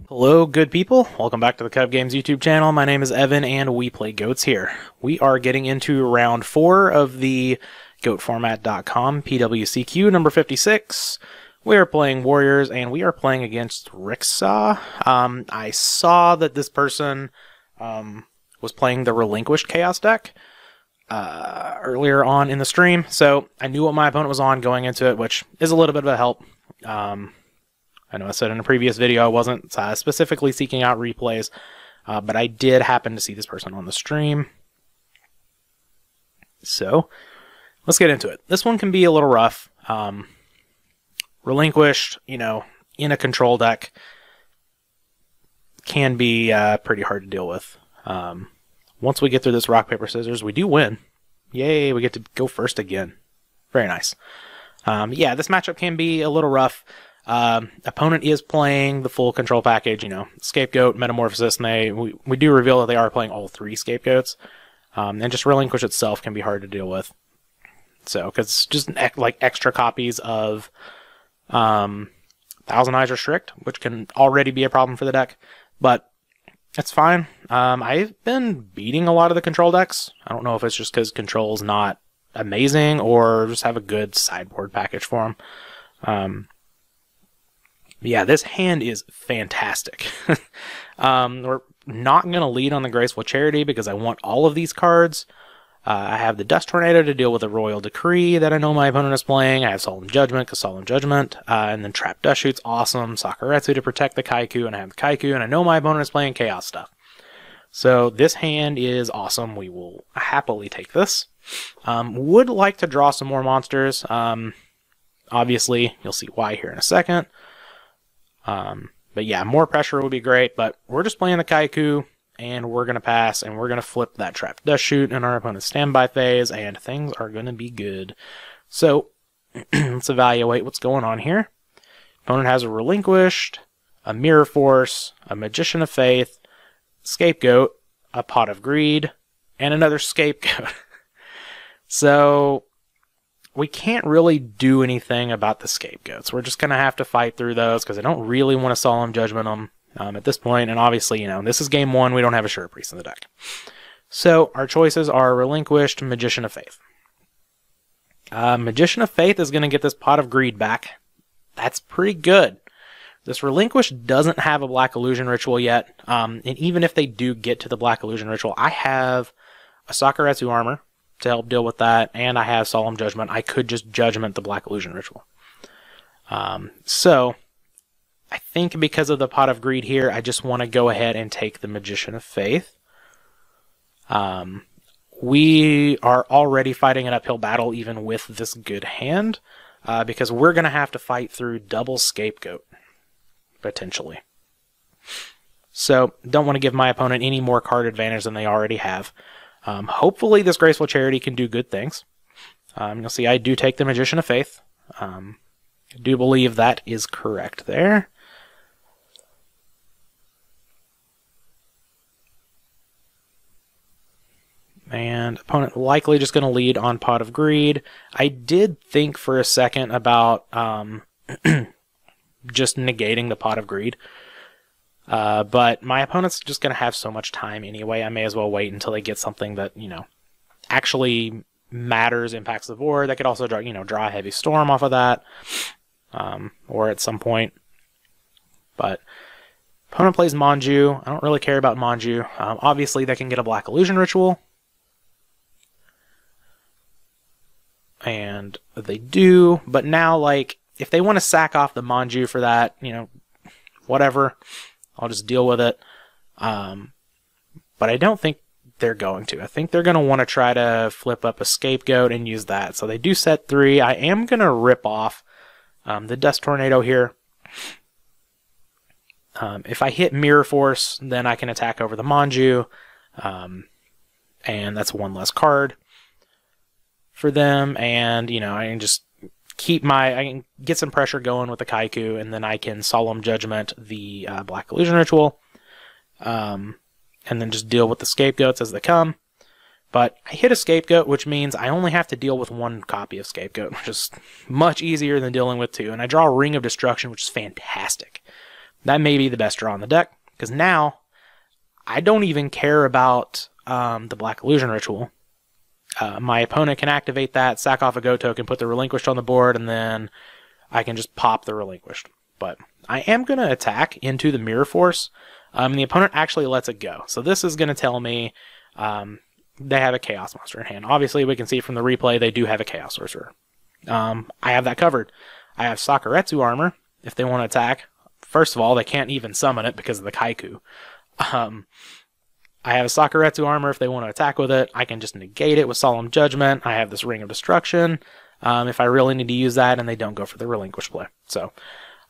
Hello, good people. Welcome back to the Kuhb Games YouTube channel. My name is Evan, and we play goats here. We are getting into round 4 of the GOATformat.com PWCQ number 56. We are playing Warriors, and we are playing against Ricksaw. I saw that this person was playing the Relinquished Chaos deck earlier on in the stream, so I knew what my opponent was on going into it, which is a little bit of a help. I know I said in a previous video I wasn't specifically seeking out replays, but I did happen to see this person on the stream. So, let's get into it. This one can be a little rough. Relinquished, you know, in a control deck can be pretty hard to deal with. Once we get through this rock, paper, scissors, we do win. Yay, we get to go first again. Very nice. Yeah, this matchup can be a little rough. Opponent is playing the full control package, you know, Scapegoat, Metamorphosis, and we do reveal that they are playing all 3 Scapegoats. And just Relinquish itself can be hard to deal with. So, because it's just like extra copies of Thousand Eyes Restrict, which can already be a problem for the deck, but it's fine. I've been beating a lot of the control decks. I don't know if it's just because control's not amazing or just have a good sideboard package for them. Yeah, this hand is fantastic. We're not going to lead on the Graceful Charity because I want all of these cards. I have the Dust Tornado to deal with a Royal Decree that I know my opponent is playing. I have Solemn Judgment because Solemn Judgment. And then Trap Dust Shoot's awesome. Sakuretsu to protect the Kaiku, and I have the Kaiku, and I know my opponent is playing Chaos stuff. So this hand is awesome. We will happily take this. Would like to draw some more monsters. Obviously, you'll see why here in a second. But yeah, more pressure would be great, but we're just playing the Kaiku, and we're going to pass, and we're going to flip that Trap Dust Shoot in our opponent's standby phase, and things are going to be good. So, let's evaluate what's going on here. Opponent has a Relinquished, a Mirror Force, a Magician of Faith, Scapegoat, a Pot of Greed, and another Scapegoat. So, we can't really do anything about the Scapegoats. We're just going to have to fight through those because I don't really want to Solemn Judgment them at this point. And obviously, you know, this is game 1. We don't have a Sure Priest in the deck. So our choices are Relinquished, Magician of Faith. Magician of Faith is going to get this Pot of Greed back. That's pretty good. This Relinquished doesn't have a Black Illusion Ritual yet. And even if they do get to the Black Illusion Ritual, I have a Sakuretsu Armor to help deal with that, and I have Solemn Judgment. I could just Judgment the Black Illusion Ritual. So, I think because of the Pot of Greed here, I just want to go ahead and take the Magician of Faith. We are already fighting an uphill battle even with this good hand, because we're going to have to fight through double Scapegoat, potentially. So, don't want to give my opponent any more card advantage than they already have. Hopefully this Graceful Charity can do good things. You'll see I do take the Magician of Faith. I do believe that is correct there. And opponent likely just going to lead on Pot of Greed. I did think for a second about just negating the Pot of Greed. But my opponent's just going to have so much time anyway, I may as well wait until they get something that, you know, actually matters, impacts the board. That could also draw, you know, draw a Heavy Storm off of that, or at some point. But opponent plays Manju. I don't really care about Manju. Obviously, they can get a Black Illusion Ritual. And they do, but now, like, if they want to sack off the Manju for that, you know, whatever, I'll just deal with it. But I don't think they're going to. I think they're going to want to try to flip up a Scapegoat and use that. So they do set 3. I am going to rip off the Dust Tornado here. If I hit Mirror Force, then I can attack over the Manju. And that's 1 less card for them. And, you know, I can just I can get some pressure going with the Kaiku, and then I can Solemn Judgment the Black Illusion Ritual, and then just deal with the Scapegoats as they come. But I hit a Scapegoat, which means I only have to deal with 1 copy of Scapegoat, which is much easier than dealing with 2. And I draw a Ring of Destruction, which is fantastic. that may be the best draw on the deck, because now I don't even care about the Black Illusion Ritual. My opponent can activate that, sack off a Go token, put the Relinquished on the board, and then I can just pop the Relinquished. But I am going to attack into the Mirror Force, and the opponent actually lets it go. So this is going to tell me they have a Chaos Monster in hand. Obviously, we can see from the replay they do have a Chaos Sorcerer. I have that covered. I have Sakuretsu Armor if they want to attack. First of all, they can't even summon it because of the Kaiku. I have a Sakuretsu Armor if they want to attack with it. I can just negate it with Solemn Judgment. I have this Ring of Destruction if I really need to use that and they don't go for the Relinquished play. So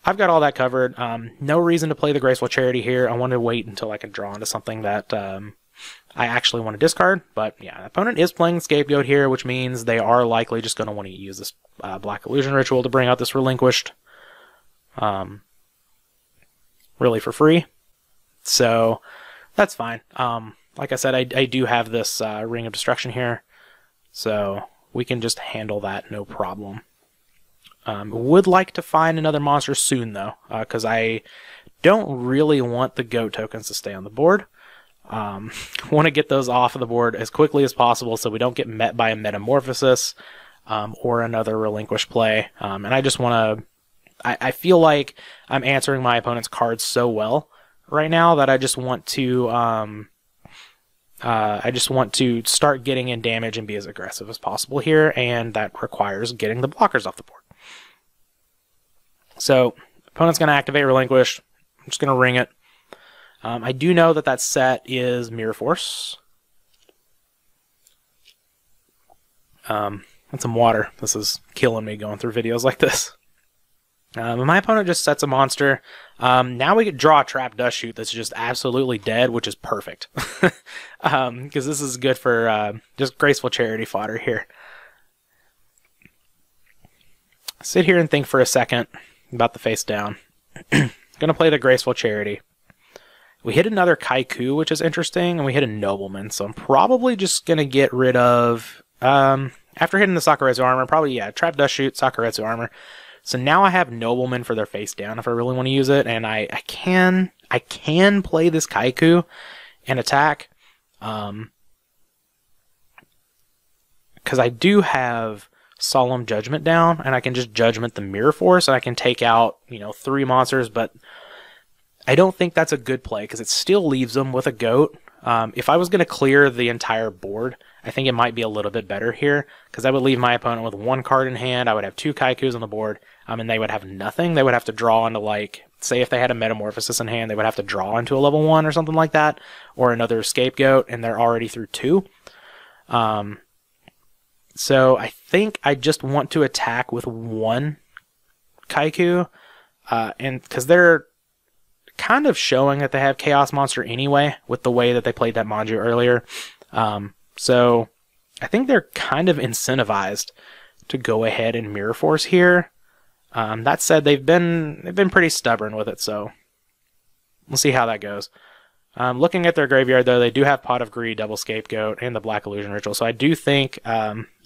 I've got all that covered. No reason to play the Graceful Charity here. I want to wait until I can draw into something that I actually want to discard. But yeah, the opponent is playing Scapegoat here, which means they are likely just going to want to use this Black Illusion Ritual to bring out this Relinquished. Really for free. So that's fine. Like I said, I do have this Ring of Destruction here, so we can just handle that no problem. Would like to find another monster soon, though, because I don't really want the Goat tokens to stay on the board. Want to get those off of the board as quickly as possible so we don't get met by a Metamorphosis or another Relinquished play. And I just want to... I feel like I'm answering my opponent's cards so well right now that I just want to start getting in damage and be as aggressive as possible here, and that requires getting the blockers off the board. So opponent's going to activate Relinquish. I'm just going to ring it. I do know that that set is Mirror Force. That's some water. This is killing me going through videos like this. My opponent just sets a monster. Now we could draw a Trap Dust Shoot that's just absolutely dead, which is perfect. Because this is good for just Graceful Charity fodder here. Sit here and think for a second about the face down. Gonna play the Graceful Charity. We hit another Kaiku, which is interesting, and we hit a Nobleman, so I'm probably just gonna get rid of... after hitting the Sakuretsu Armor, probably, yeah, Trap Dust Shoot, Sakuretsu Armor. So now I have Nobleman for their face down if I really want to use it, and I can play this Kaiku and attack, because I do have Solemn Judgment down, and I can just Judgment the Mirror Force, and I can take out, 3 monsters, but I don't think that's a good play, because it still leaves them with a Goat. If I was going to clear the entire board, I think it might be a little bit better here, because I would leave my opponent with 1 card in hand, I would have 2 Kaikus on the board, and they would have nothing. They would have to draw into, like, say if they had a Metamorphosis in hand, they would have to draw into a level 1 or something like that, or another Scapegoat, and they're already through 2. So I think I just want to attack with 1 Kaiku, and because they're kind of showing that they have Chaos Monster anyway, with the way that they played that Manju earlier. So I think they're kind of incentivized to go ahead and Mirror Force here. That said, they've been pretty stubborn with it, so we'll see how that goes. Looking at their graveyard, though, they do have Pot of Greed, Double Scapegoat, and the Black Illusion Ritual. So I do think,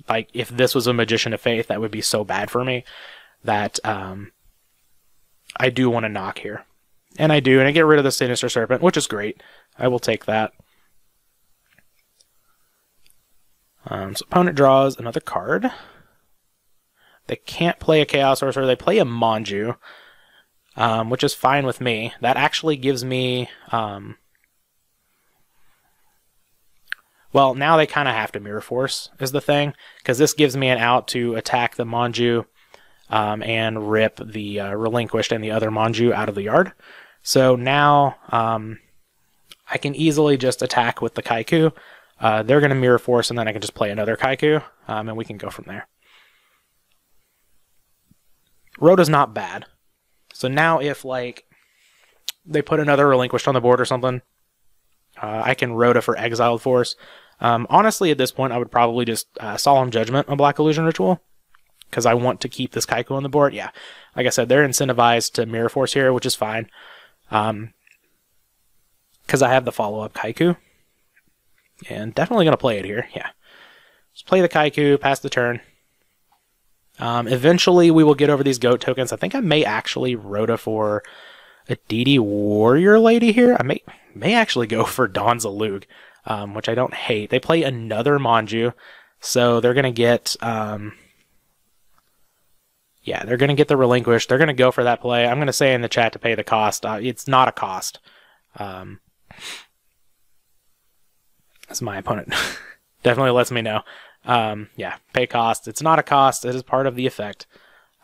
like, if this was a Magician of Faith, that would be so bad for me that I do want to knock here. And I do, and I get rid of the Sinister Serpent, which is great. I will take that. So opponent draws another card. They can't play a Chaos Sorcerer. They play a Manju, which is fine with me. That actually gives me... well, now they kind of have to Mirror Force, is the thing, because this gives me an out to attack the Manju and rip the Relinquished and the other Manju out of the yard. So now I can easily just attack with the Kaiku. They're going to Mirror Force, and then I can just play another Kaiku, and we can go from there. Rhoda's not bad. So now if, like, they put another Relinquished on the board or something, I can Rhoda for Exiled Force. Honestly, at this point, I would probably just Solemn Judgment a Black Illusion Ritual, because I want to keep this Kaiku on the board. Yeah, like I said, they're incentivized to Mirror Force here, which is fine. Because I have the follow-up Kaiku. And definitely going to play it here, yeah. Just play the Kaiku, pass the turn. Eventually, we will get over these Goat tokens. I think I may actually Rhoda for a DD Warrior Lady here. I may actually go for Donzalug, which I don't hate. They play another Manju, so they're going to get... yeah, they're going to get the Relinquished. They're going to go for that play. I'm going to say in the chat to pay the cost. It's not a cost. As my opponent definitely lets me know. Yeah, pay cost. It's not a cost. It is part of the effect.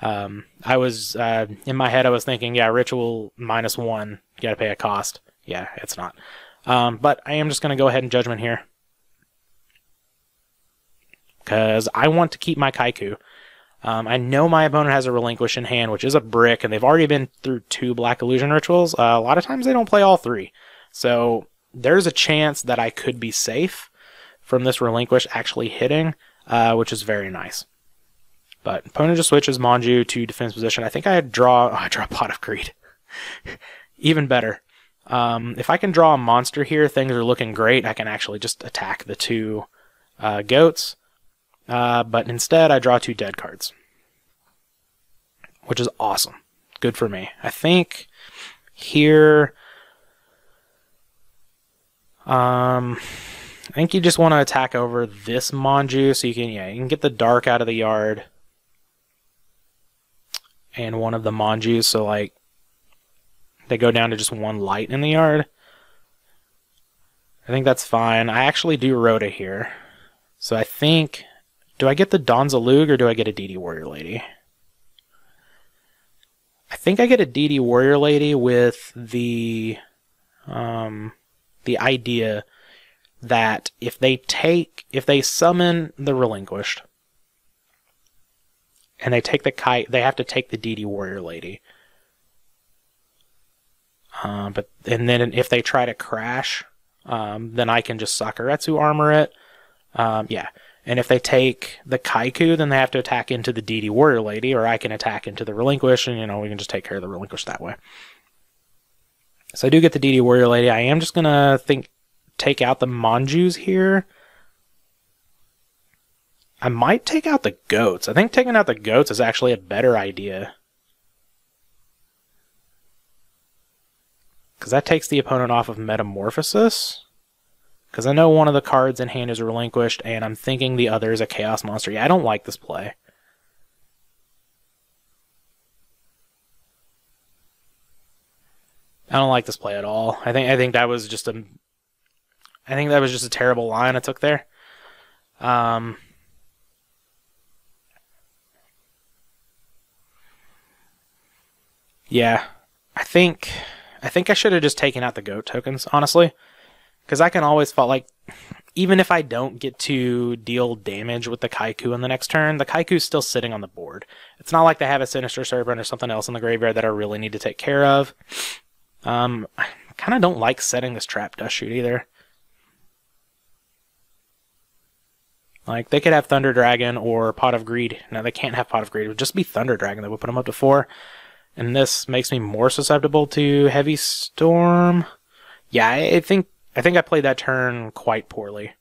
I was, in my head, I was thinking, yeah, Ritual -1, you got to pay a cost. Yeah, it's not. But I am just going to go ahead and Judgment here. Because I want to keep my Kaiku. I know my opponent has a Relinquish in hand, which is a brick, and they've already been through 2 Black Illusion rituals. A lot of times they don't play all 3. So there's a chance that I could be safe from this Relinquish actually hitting, which is very nice. But opponent just switches Manju to defense position. I think I draw Pot of Greed. Even better. If I can draw a monster here, things are looking great. I can actually just attack the 2 goats. But instead, I draw 2 dead cards, which is awesome. Good for me. I think here, I think you just want to attack over this Manju, so you can get the dark out of the yard, and one of the Manjus, so like they go down to just 1 light in the yard. I think that's fine. I actually do Rhoda here, so I think. Do I get the Donzalug or do I get a DD Warrior Lady? I think I get a DD Warrior Lady with the idea that if they summon the Relinquished and they take the Kite, they have to take the DD Warrior Lady. And then if they try to crash, then I can just Sakuretsu armor it. Yeah. And if they take the Kaiku, then they have to attack into the DD Warrior Lady, or I can attack into the Relinquish, and we can just take care of the Relinquish that way. So I do get the DD Warrior Lady. I am just gonna take out the Manjus here. I might take out the goats. I think taking out the goats is actually a better idea. Because that takes the opponent off of Metamorphosis. Because I know one of the cards in hand is Relinquished, and I'm thinking the other is a Chaos Monster. Yeah, I don't like this play. I don't like this play at all. I think that was just a terrible line I took there. Yeah, I think I should have just taken out the goat tokens, honestly. Because I can always fall, even if I don't get to deal damage with the Kaiku in the next turn, the Kaiku's still sitting on the board. It's not like they have a Sinister Serpent or something else in the graveyard that I really need to take care of. I kind of don't like setting this Trap Dust Shoot either. Like, they could have Thunder Dragon or Pot of Greed. No, they can't have Pot of Greed. It would just be Thunder Dragon that would put them up to 4. And this makes me more susceptible to Heavy Storm. Yeah, I think I played that turn quite poorly.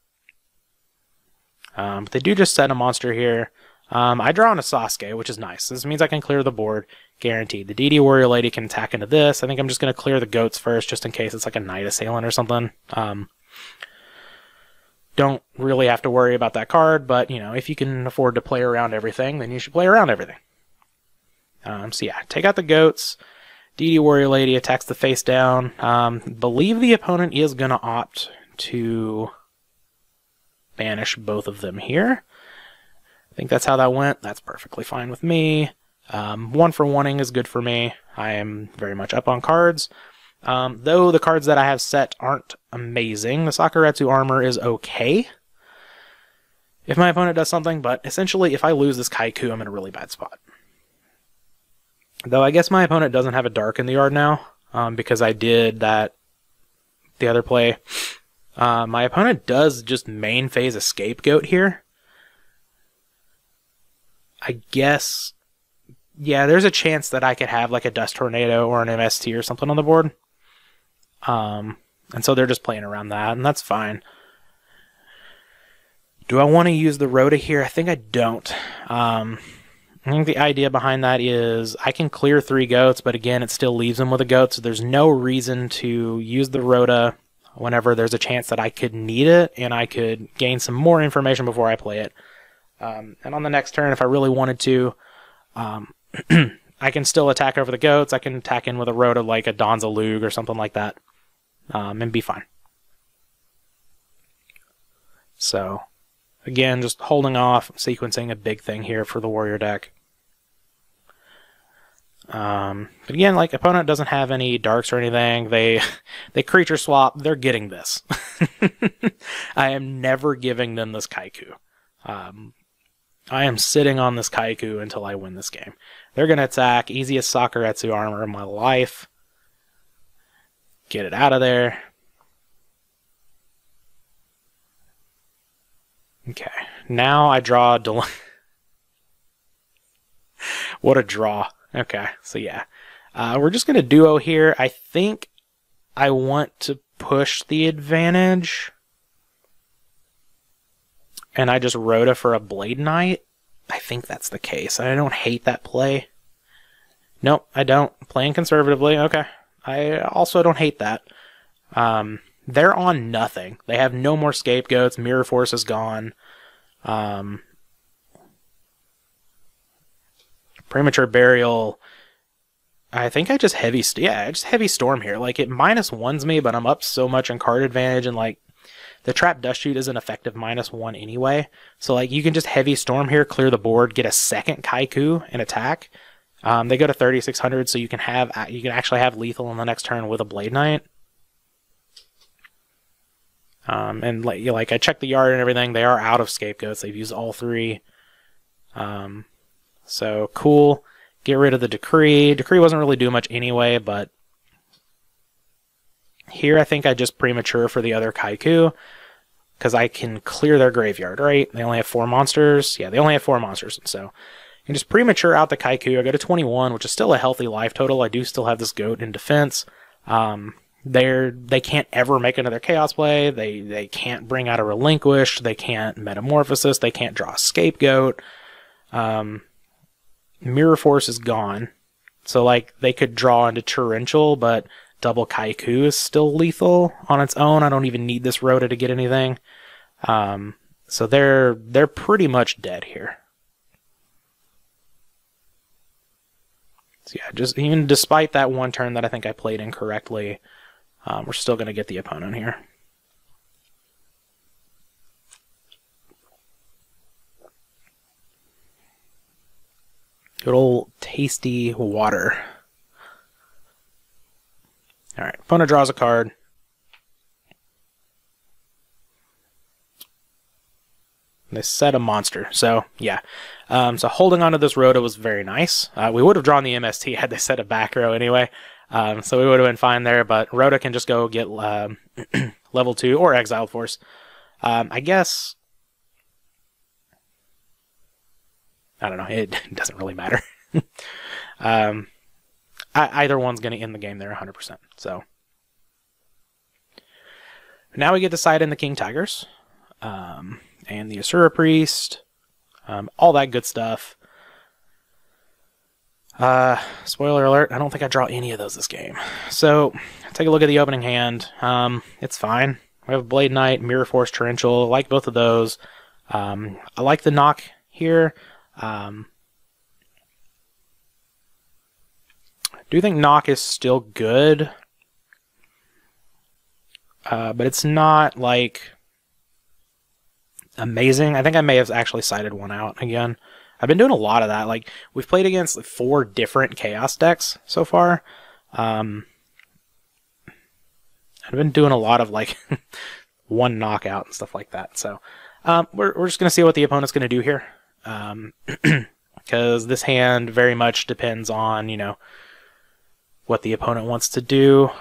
But they do just set a monster here. I draw on a Sasuke, which is nice. This means I can clear the board, guaranteed. The DD Warrior Lady can attack into this. I think I'm just going to clear the goats first, just in case it's like a Night Assailant or something. Don't really have to worry about that card, but if you can afford to play around everything, then you should play around everything. So yeah, take out the goats. DD Warrior Lady attacks the face down. Believe the opponent is going to opt to banish both of them here. I think that's how that went. That's perfectly fine with me. 1-for-1ing is good for me. I am very much up on cards. Though the cards that I have set aren't amazing. The Sakuretsu armor is okay if my opponent does something, but essentially if I lose this Kaiku, I'm in a really bad spot. Though I guess my opponent doesn't have a dark in the yard now, because I did that the other play. My opponent does just main phase a Scapegoat here. I guess, yeah, there's a chance that I could have like a Dust Tornado or an MST or something on the board. And so they're just playing around that, and that's fine. Do I want to use the Rhoda here? I think I don't. I think the idea behind that is I can clear 3 goats, but again, it still leaves him with a goat, so there's no reason to use the Rhoda whenever there's a chance that I could need it, and I could gain some more information before I play it. And on the next turn, if I really wanted to, I can still attack over the goats. I can attack in with a Rhoda like a Donza Lug or something like that, and be fine. So, again, just holding off, sequencing a big thing here for the warrior deck. But again, like, opponent doesn't have any darks or anything. They creature swap. They're getting this. I am never giving them this Kaiku. I am sitting on this Kaiku until I win this game. They're going to attack. Easiest Sakuretsu armor of my life. Get it out of there. Okay. Now I draw... What a draw. Okay, so yeah. We're just going to duo here. I think I want to push the advantage. And I just Rhoda for a Blade Knight. I think that's the case. I don't hate that play. Nope, I don't. Playing conservatively, okay. I also don't hate that. They're on nothing. They have no more scapegoats. Mirror Force is gone. Premature Burial. I think I just heavy storm here. Like, it -1s me, but I'm up so much in card advantage, and like the Trap Dust Shoot is an effective -1 anyway. So like you can just heavy storm here, clear the board, get a second Kaiku and attack. They go to 3600, so you can actually have lethal on the next turn with a Blade Knight. And like I checked the yard and everything. They are out of scapegoats. They've used all 3. So cool. Get rid of the Decree. Decree wasn't really doing much anyway, but here I think I just premature for the other Kaiku because I can clear their graveyard, right? They only have 4 monsters. Yeah, they only have 4 monsters, so you can just premature out the Kaiku. I go to 21, which is still a healthy life total. I do still have this goat in defense. They can't ever make another Chaos play. They can't bring out a Relinquished. They can't Metamorphosis. They can't draw a Scapegoat. Mirror Force is gone. So, like, they could draw into Torrential, but double Kaiku is still lethal on its own. I don't even need this Rhoda to get anything. So they're pretty much dead here. So yeah, just even despite that one turn that I think I played incorrectly, we're still going to get the opponent here. Good old tasty water. Alright, opponent draws a card. They set a monster. So, yeah. So holding on to this Rhoda was very nice. We would have drawn the MST had they set a back row anyway. So we would have been fine there, but Rhoda can just go get level 2 or Exiled Force. I guess... I don't know. It doesn't really matter. Either one's going to end the game there 100%. So now we get to side in the King Tigers and the Asura Priest, all that good stuff. Spoiler alert, I don't think I draw any of those this game. So take a look at the opening hand. It's fine. We have Blade Knight, Mirror Force, Torrential. I like both of those. I like the knock here. I do think knock is still good, but it's not like amazing. I think I may have actually sided one out again. I've been doing a lot of that. Like, we've played against like 4 different Chaos decks so far. I've been doing a lot of like one knockout and stuff like that. So we're just gonna see what the opponent's gonna do here. Because this hand very much depends on, you know, what the opponent wants to do.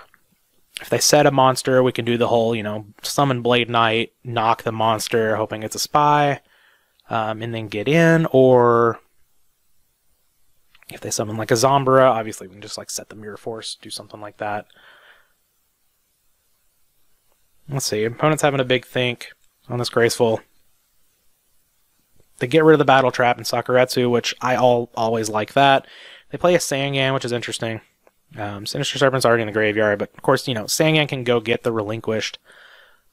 If they set a monster, we can do the whole, you know, summon Blade Knight, knock the monster, hoping it's a spy, and then get in. Or if they summon like a Zombra, obviously we can just like set the Mirror Force, do something like that. Let's see, opponent's having a big think on this Graceful. they get rid of the Battle Trap and Sakuretsu, which I always like that. They play a Sangan, which is interesting. Sinister Serpent's already in the graveyard, but of course, you know, Sangan can go get the Relinquished,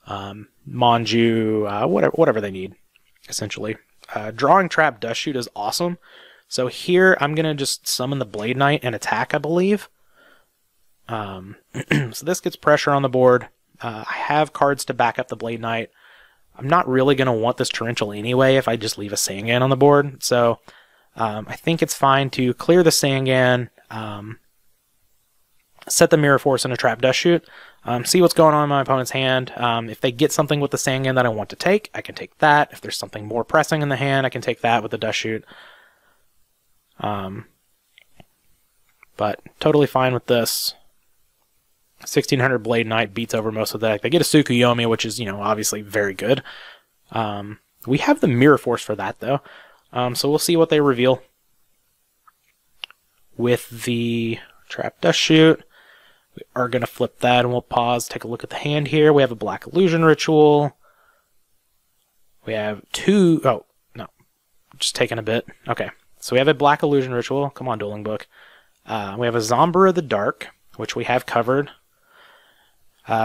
Manju, whatever they need, essentially. Drawing Trap Dust Shoot is awesome. So here, I'm going to just summon the Blade Knight and attack, I believe. So this gets pressure on the board. I have cards to back up the Blade Knight. I'm not really going to want this Torrential anyway if I just leave a Sangan on the board. So I think it's fine to clear the Sangan, set the Mirror Force in a Trap Dust Shoot, see what's going on in my opponent's hand. If they get something with the Sangan that I want to take, I can take that. If there's something more pressing in the hand, I can take that with the Dust Shoot. But totally fine with this. 1600 Blade Knight beats over most of the deck. They get a Tsukuyomi, which is, you know, obviously very good. We have the Mirror Force for that, though. So we'll see what they reveal with the Trap Dust Shoot. We are going to flip that, and we'll pause, take a look at the hand here. We have a Black Illusion Ritual. We have two... Oh, no. Just taking a bit. Okay. So we have a Black Illusion Ritual. Come on, Dueling Book. We have a Zombra of the Dark, which we have covered.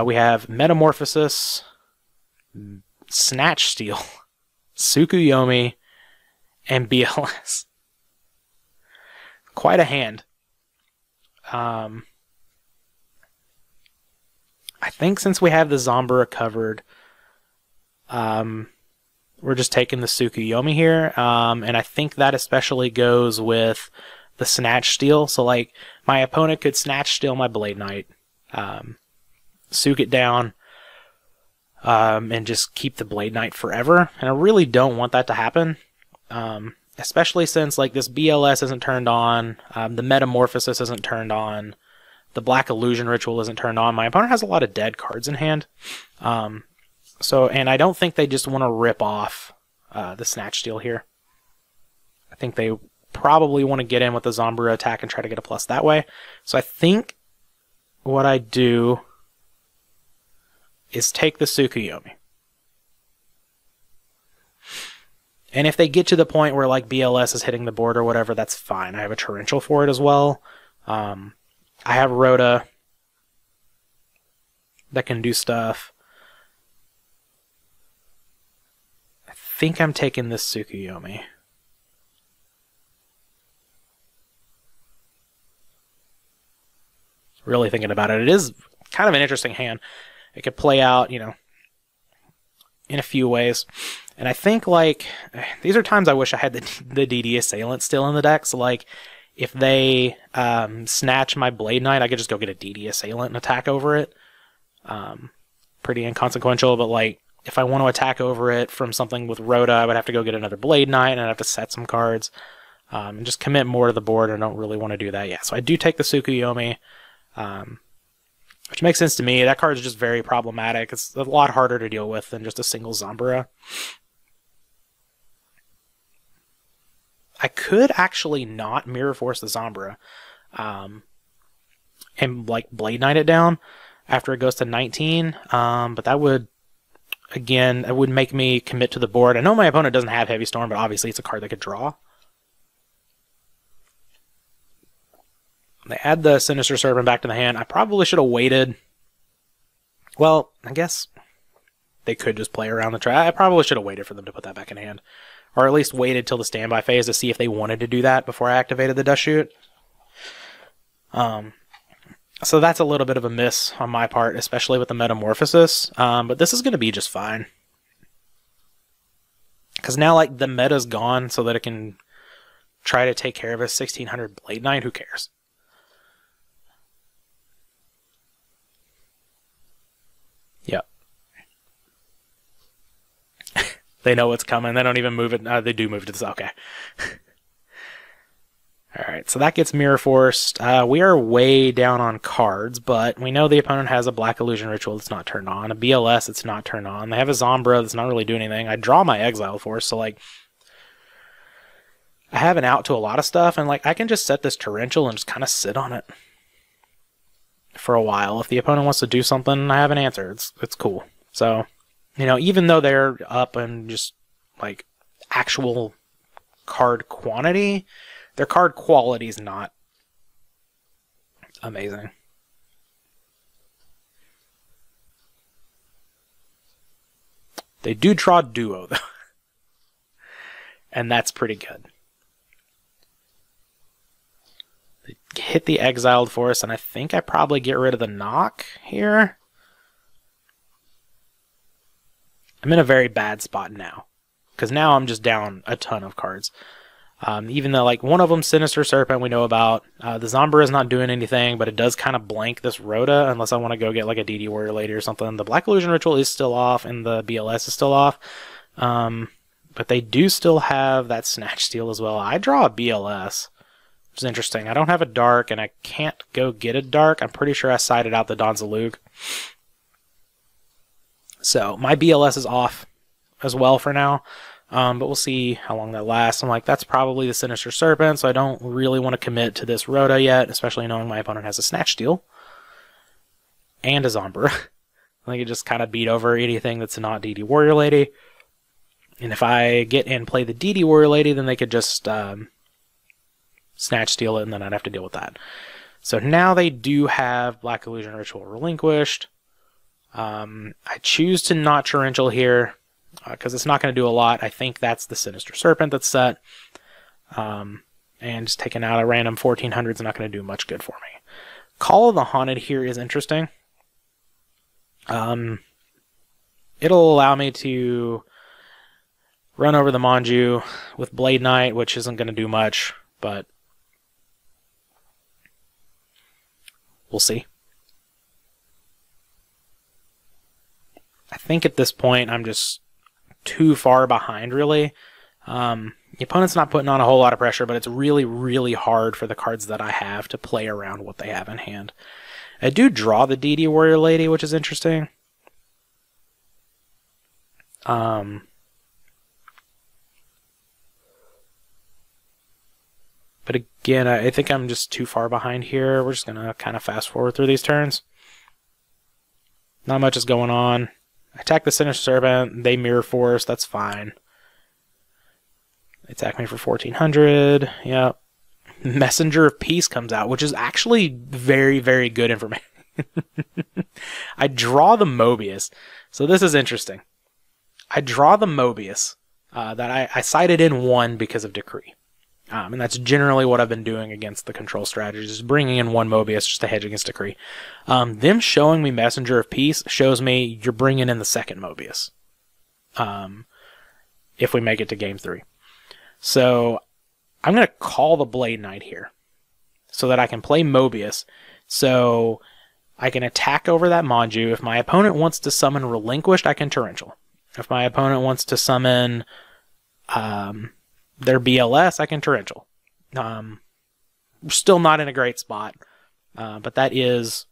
We have Metamorphosis, Snatch Steal, Tsukuyomi, and BLS. Quite a hand. I think since we have the Zombra covered, we're just taking the Tsukuyomi here, and I think that especially goes with the Snatch Steal. So, like, my opponent could Snatch Steal my Blade Knight, Sook it down, and just keep the Blade Knight forever. And I really don't want that to happen, especially since, like, this BLS isn't turned on, the Metamorphosis isn't turned on, the Black Illusion Ritual isn't turned on. My opponent has a lot of dead cards in hand. And I don't think they just want to rip off the Snatch Steal here. I think they probably want to get in with the Zombra attack and try to get a plus that way. So I think what I do is take the Tsukuyomi. And if they get to the point where, like, BLS is hitting the board or whatever, that's fine. I have a Torrential for it as well. I have Rhoda that can do stuff. I think I'm taking this Tsukuyomi. Really thinking about it. It is kind of an interesting hand. It could play out, you know, in a few ways. And I think, like, these are times I wish I had the DD Assailant still in the deck. So, like, if they snatch my Blade Knight, I could just go get a DD Assailant and attack over it. Pretty inconsequential, but, like, if I want to attack over it from something with Rhoda, I would have to go get another Blade Knight, and I'd have to set some cards. And just commit more to the board, and I don't really want to do that yet. So I do take the Tsukuyomi, which makes sense to me. That card is just very problematic. It's a lot harder to deal with than just a single Zombra. I could actually not Mirror Force the Zombra and, like, Blade Knight it down after it goes to 19, but that would, again, it would make me commit to the board. I know my opponent doesn't have Heavy Storm, but obviously it's a card that could draw. They add the Sinister Serpent back to the hand. I probably should have waited. Well, I guess they could just play around the trap. I probably should have waited for them to put that back in hand. Or at least waited till the standby phase to see if they wanted to do that before I activated the Dust Shoot. So that's a little bit of a miss on my part, especially with the Metamorphosis. But this is going to be just fine. Because now, like, the meta's gone so that it can try to take care of a 1600 Blade Knight. Who cares? Yep. They know what's coming. They don't even move it. They do move it to this. Okay. Alright, so that gets Mirror Forced. We are way down on cards, but we know the opponent has a Black Illusion Ritual that's not turned on. A BLS that's not turned on. They have a Zombra that's not really doing anything. I draw my Exile Force, so, like, I have an out to a lot of stuff, and, like, I can just set this Torrential and just kind of sit on it for a while. If the opponent wants to do something, I have an answer. It's cool. So, you know, even though they're up and just, like, actual card quantity. Their card quality is not amazing. They do draw duo, though. And that's pretty good. They hit the exiled force, and I think I probably get rid of the knock here. I'm in a very bad spot now, because now I'm just down a ton of cards. Even though, like, one of them, Sinister Serpent, we know about. The Zombra is not doing anything, but it does kind of blank this Rhoda, unless I want to go get, like, a DD Warrior Lady or something. The Black Illusion Ritual is still off, and the BLS is still off. But they do still have that Snatch Steal as well. I draw a BLS, which is interesting. I don't have a Dark, and I can't go get a Dark. I'm pretty sure I sided out the Donzalug. So my BLS is off as well for now. But we'll see how long that lasts. I'm like, that's probably the Sinister Serpent, so I don't really want to commit to this Rhoda yet, especially knowing my opponent has a Snatch Steal. And a Zombra. I think it just kind of beat over anything that's not DD Warrior Lady. And if I get and play the DD Warrior Lady, then they could just Snatch Steal it, and then I'd have to deal with that. So now they do have Black Illusion Ritual Relinquished. I choose to not Torrential here, because it's not going to do a lot. I think that's the Sinister Serpent that's set. And just taking out a random 1400 is not going to do much good for me. Call of the Haunted here is interesting. It'll allow me to run over the Manju with Blade Knight, which isn't going to do much, but we'll see. I think at this point I'm just too far behind, really. The opponent's not putting on a whole lot of pressure, but it's really, really hard for the cards that I have to play around what they have in hand. I do draw the DD Warrior Lady, which is interesting. But again, I think I'm just too far behind here. We're just going to kind of fast forward through these turns. Not much is going on. I attack the Sinister Serpent. They Mirror Force. That's fine. They attack me for 1400. Yep. Messenger of Peace comes out, which is actually very, very good information. I draw the Mobius. So this is interesting. I draw the Mobius that I sided in one because of Decree. And that's generally what I've been doing against the control strategies, is bringing in one Mobius just to hedge against Decree. Them showing me Messenger of Peace shows me you're bringing in the second Mobius. If we make it to Game 3. So I'm going to call the Blade Knight here so that I can play Mobius. So I can attack over that Manju. If my opponent wants to summon Relinquished, I can Torrential. If my opponent wants to summon their BLS, I can Torrential. We're still not in a great spot, but that is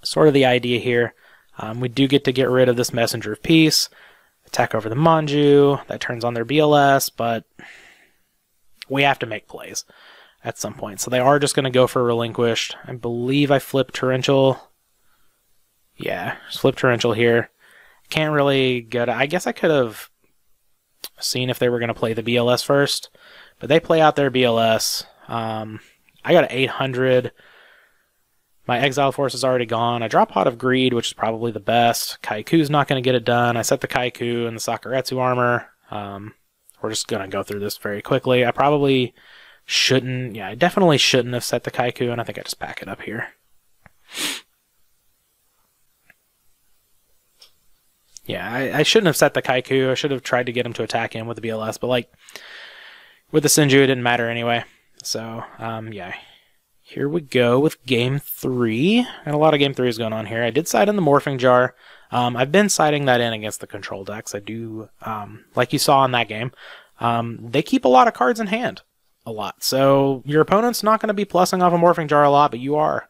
sort of the idea here. We do get to get rid of this Messenger of Peace, attack over the Manju. That turns on their BLS, but we have to make plays at some point. So they are just going to go for Relinquished. I believe I flipped Torrential. Yeah, just flip Torrential here. Can't really go to... I guess I could have seen if they were going to play the BLS first, but they play out their BLS. I got an 800. My Exile Force is already gone. I draw Pot of Greed, which is probably the best. Kaiku's not going to get it done. I set the Kaiku and the Sakuretsu armor. We're just going to go through this very quickly. I probably shouldn't... Yeah, I definitely shouldn't have set the Kaiku, and I think I just pack it up here. Yeah, I shouldn't have set the Kaiku. I should have tried to get him to attack in with the BLS, but like with the Senju, it didn't matter anyway. So, yeah. Here we go with Game 3. And a lot of Game 3s going on here. I did side in the Morphing Jar. I've been siding that in against the control decks. I do, like you saw in that game, they keep a lot of cards in hand. A lot. So your opponent's not going to be plussing off a Morphing Jar a lot, but you are.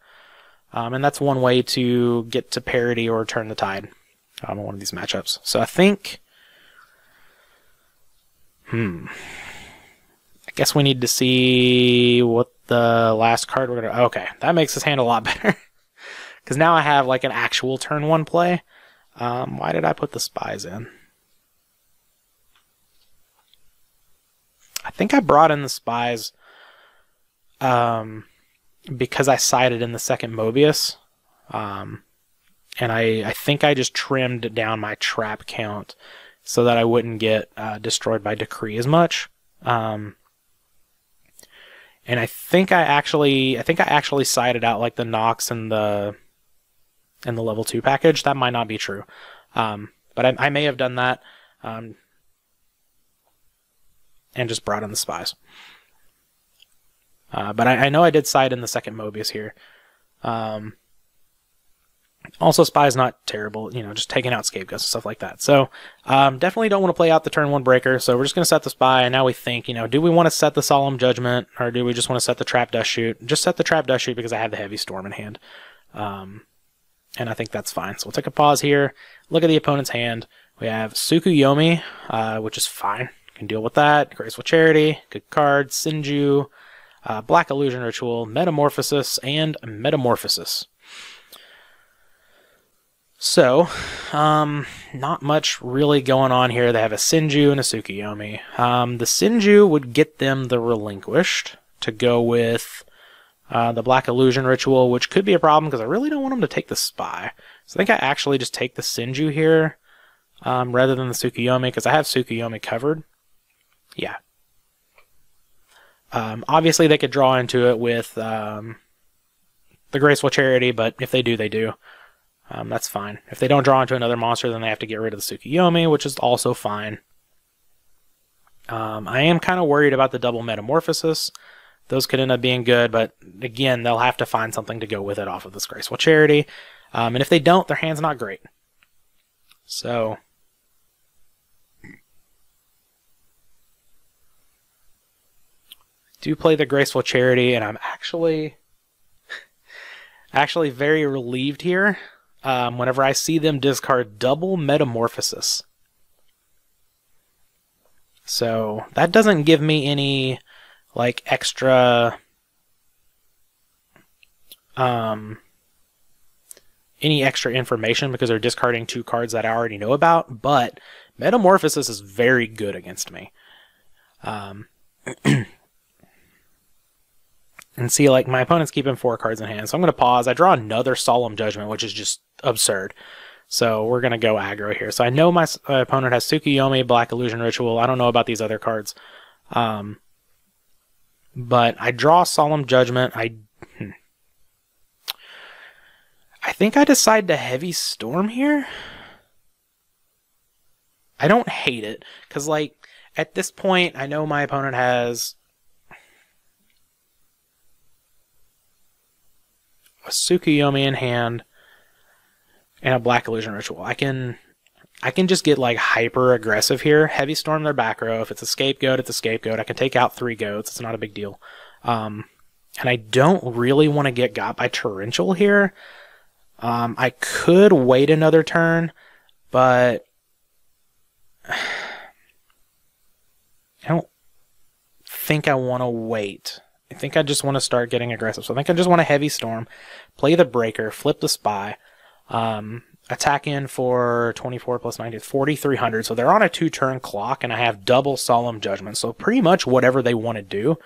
And that's one way to get to parity or turn the tide. On one of these matchups. So I think... I guess we need to see what the last card we're going to... Okay, that makes this hand a lot better. Because now I have like an actual turn 1 play. Why did I put the Spies in? I think I brought in the spies because I sided in the second Mobius. And I think I just trimmed down my trap count so that I wouldn't get destroyed by Decree as much. And I think I actually sided out like the Nox and the level 2 package. That might not be true. But I may have done that and just brought in the spies. But I know I did side in the second Mobius here. Also, Spy's not terrible, you know, just taking out scapegoats and stuff like that. So, definitely don't want to play out the turn 1 breaker, so we're just going to set the Spy, and now we think, you know, do we want to set the Solemn Judgment, or do we just want to set the Trap Dust Shoot? Just set the Trap Dust Shoot because I have the Heavy Storm in hand. And I think that's fine. So we'll take a pause here, look at the opponent's hand. We have Tsukuyomi, which is fine. Can deal with that. Graceful Charity, good card. Sinju, Black Illusion Ritual, Metamorphosis, and Metamorphosis. So, not much really going on here. They have a Sinju and a Tsukuyomi. The Sinju would get them the Relinquished to go with the Black Illusion Ritual, which could be a problem because I really don't want them to take the Spy. So I think I actually just take the Sinju here rather than the Tsukuyomi because I have Tsukuyomi covered. Yeah. Obviously, they could draw into it with the Graceful Charity, but if they do, they do. That's fine. If they don't draw into another monster, then they have to get rid of the Tsukuyomi, which is also fine. I am kind of worried about the double Metamorphosis. Those could end up being good, but again, they'll have to find something to go with it off of this Graceful Charity. And if they don't, their hand's not great. So, do play the Graceful Charity, and I'm actually very relieved here. Whenever I see them discard double Metamorphosis. So that doesn't give me any like extra information because they're discarding 2 cards that I already know about, but Metamorphosis is very good against me. And see, like, my opponent's keeping 4 cards in hand, so I'm going to pause. I draw another Solemn Judgment, which is just absurd. So we're going to go aggro here. So I know my opponent has Tsukuyomi, Black Illusion Ritual. I don't know about these other cards. But I draw Solemn Judgment. I think I decide to Heavy Storm here. I don't hate it, because, like, at this point, I know my opponent has a Tsukuyomi in hand and a Black Illusion Ritual. I can just get like hyper aggressive here. Heavy Storm their back row. If it's a scapegoat, it's a scapegoat. I can take out 3 goats. It's not a big deal. And I don't really want to get got by Torrential here. I could wait another turn, but I don't think I want to wait. I think I just want to start getting aggressive. So I think I just want to Heavy Storm, play the Breaker, flip the Spy, attack in for 24 plus 90, 4,300. So they're on a 2-turn clock, and I have double Solemn Judgment. So pretty much whatever they want to do,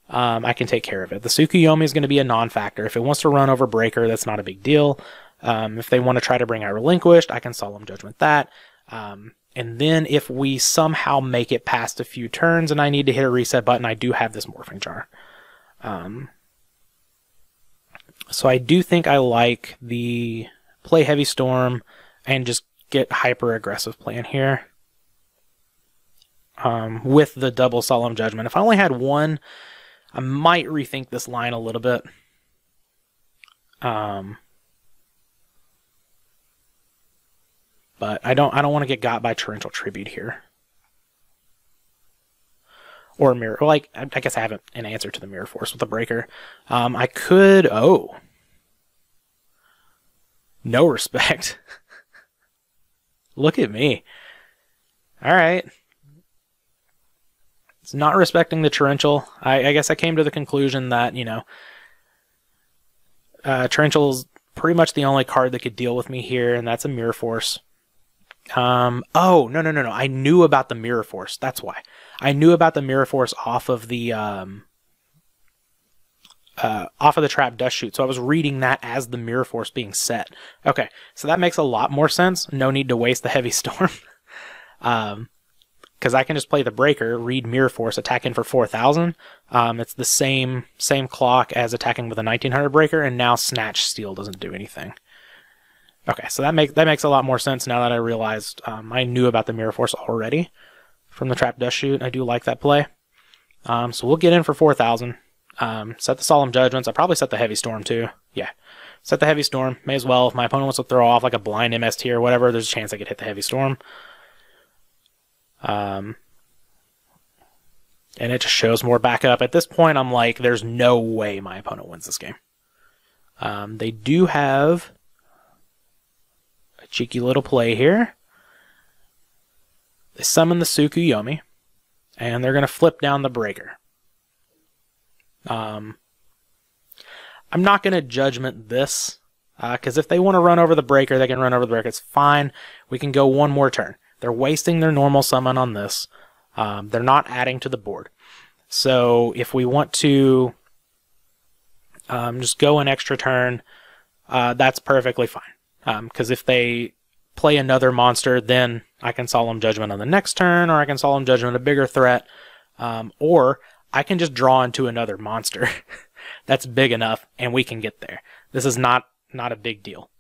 I can take care of it. The Tsukuyomi is going to be a non-factor. If it wants to run over Breaker, that's not a big deal. If they want to try to bring out Relinquished, I can Solemn Judgment that. And then if we somehow make it past a few turns and I need to hit a reset button, I do have this Morphing Jar. So I do think I like the play Heavy Storm and just get hyper aggressive plan here with the double Solemn Judgment. If I only had 1, I might rethink this line a little bit. But I don't want to get got by Torrential Tribute here. Or Mirror. Like, I guess I have an answer to the Mirror Force with the Breaker. I could... Oh. No respect. Look at me. Alright. It's not respecting the Torrential. I guess I came to the conclusion that, you know, Torrential's pretty much the only card that could deal with me here, and that's a Mirror Force. Oh, no. I knew about the Mirror Force. That's why. I knew about the Mirror Force off of the trap dust chute. So I was reading that as the Mirror Force being set. Okay, so that makes a lot more sense. No need to waste the Heavy Storm. Because I can just play the Breaker, read Mirror Force, attack in for 4,000. It's the same clock as attacking with a 1900 Breaker, and now Snatch Steal doesn't do anything. Okay, so that makes a lot more sense now that I realized I knew about the Mirror Force already from the Trap Dust Chute. I do like that play. So we'll get in for 4,000. Set the Solemn Judgments. I probably set the Heavy Storm too. Yeah, set the Heavy Storm. May as well. If my opponent wants to throw off like a blind MST or whatever, there's a chance I could hit the Heavy Storm. And it just shows more backup. At this point, I'm like, there's no way my opponent wins this game. They do have a cheeky little play here. They summon the Tsukuyomi, and they're going to flip down the Breaker. I'm not going to judgment this, because if they want to run over the Breaker, they can run over the Breaker. It's fine. We can go one more turn. They're wasting their normal summon on this. They're not adding to the board. So if we want to just go an extra turn, that's perfectly fine. Because if they play another monster, then I can Solemn Judgment on the next turn, or I can Solemn Judgment a bigger threat, or I can just draw into another monster that's big enough, and we can get there. This is not a big deal.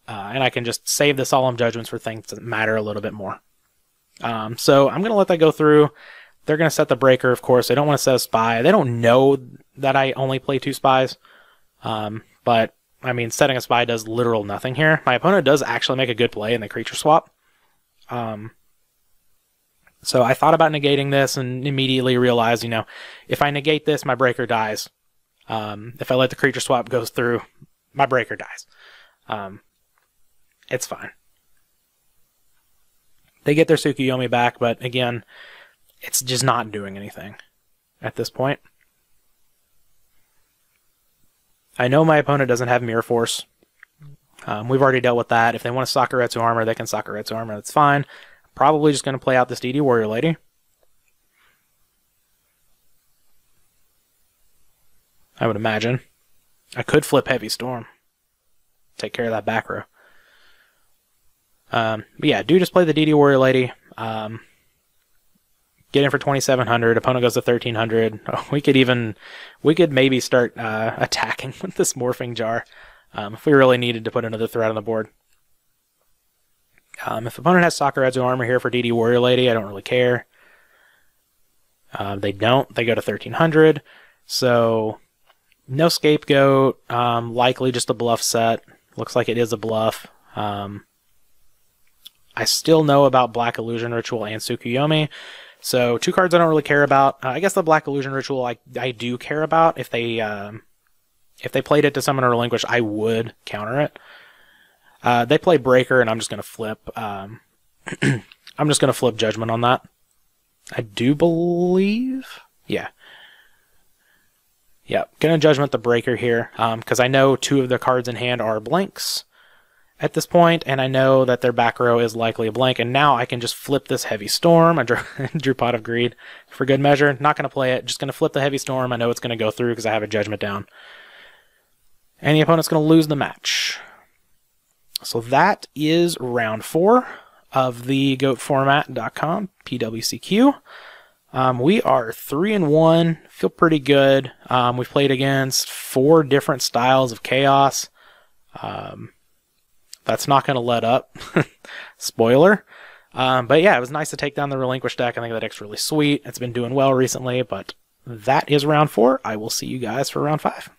And I can just save the Solemn Judgments for things that matter a little bit more. So I'm going to let that go through. They're going to set the Breaker, of course. They don't want to set a Spy. They don't know that I only play 2 Spies. But, I mean, setting a Spy does literal nothing here. My opponent does actually make a good play in the creature swap. So I thought about negating this and immediately realized, you know, if I negate this, my Breaker dies. If I let the creature swap go through, my Breaker dies. It's fine. They get their Tsukuyomi back, but again, it's just not doing anything at this point. I know my opponent doesn't have Mirror Force. We've already dealt with that. If they want to Sakuretsu Armor, they can Sakuretsu Armor. That's fine. Probably just going to play out this DD Warrior Lady. I would imagine. I could flip Heavy Storm. Take care of that back row. But yeah, do just play the DD Warrior Lady. Get in for 2,700. Opponent goes to 1,300. Oh, we could maybe start attacking with this Morphing Jar if we really needed to put another threat on the board. If opponent has Sakuretsu Armor here for DD Warrior Lady, I don't really care. They don't. They go to 1,300. So no Scapegoat. Likely just a bluff set. Looks like it is a bluff. I still know about Black Illusion Ritual and Tsukuyomi. So 2 cards I don't really care about. I guess the Black Illusion Ritual I do care about. If they played it to summon a Relinquished, I would counter it. They play Breaker, and I'm just going to flip. I'm just going to flip Judgment on that. I do believe. Yeah. Yeah, going to Judgment the Breaker here, because I know 2 of the cards in hand are blanks at this point, and I know that their back row is likely a blank, and now I can just flip this Heavy Storm. I drew Pot of Greed for good measure. Not going to play it, just going to flip the Heavy Storm. I know it's going to go through because I have a Judgment down. And the opponent's going to lose the match. So that is round 4 of the GOATformat.com PWCQ. We are 3-1, feel pretty good. We've played against 4 different styles of Chaos. That's not going to let up. Spoiler. But yeah, it was nice to take down the Relinquished deck. I think that deck's really sweet. It's been doing well recently, but that is round 4. I will see you guys for round 5.